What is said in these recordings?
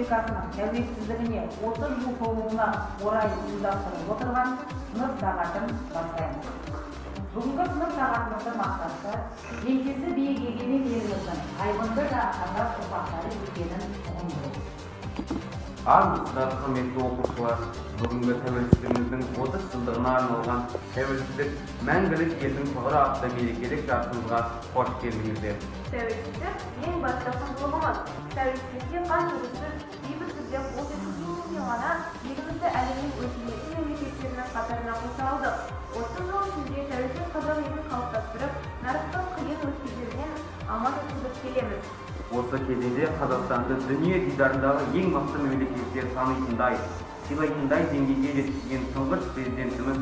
Республикасының тәуелсіздігіне 30 жыл толуына орай ұйымдастырылып отырған сынып сағатын бастаймыз. Бүгінгі сынып сағатымыздың мақсаты еңсесі биік егемен еліміздің айбынды да қазақ ұрпақтары екенін ұғындыру. Армысыздар, құрметті оқушылар, бүгінгі тәуелсіздігіміздің 30 жылдығына арналған тәуелсіздік мәңгілік елдің тұғыры атты мерекелік жарысымызға қош келдіңіздер. Тәуелсіздік ең басты құндылығымыз. Тәуелсіздікке қаншалықты бейбіт түрде қол жеткізумен ғана елімізді әлемнің өркениетті мемлекеттерінің қатарына қоса алдық. 30 жыл ішінде тәуелсіз қазақ елін қалыптастырып, нарықтың қиын өткелдерінен аман өткізіп келеміз. Осы кезеңде Қазақстанды дүние дидарындағы ең мықты мемлекеттер танитындай, сыйлайтындай деңгейге жеткізген тұңғыш президентіміз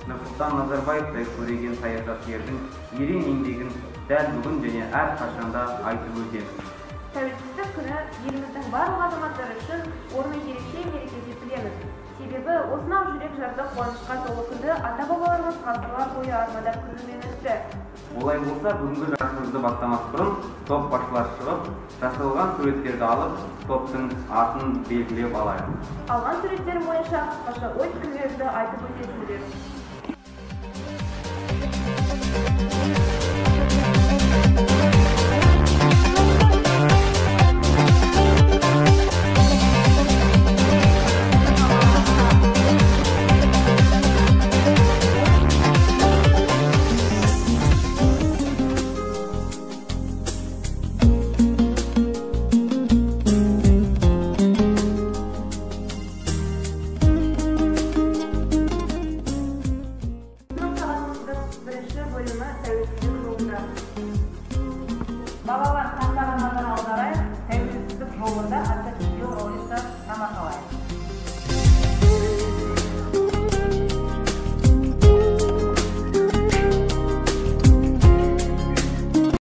Нұрсұлтан Назарбаевтай көреген саясаткердің ерен еңбегін дәл бүгін және әрқашанда айтып өтеміз. Тәуелсіздік күні еліміздің барлық азаматтары үшін орны ерекше мереке деп білеміз. Себебі осынау жүрек жарды қуанышқа толы күнді ата-бабаларымыз ғасырлар бойы армандап күтумен өтті. Олай болса, бүгінгі жарысымызды бастамас бұрын топ басшылар шығып, жасалған суреттерді алып, топтың атын белгілеп алайық. Алған суреттер бойынша қысқаша ой пікірлерді айтып өтесіздер.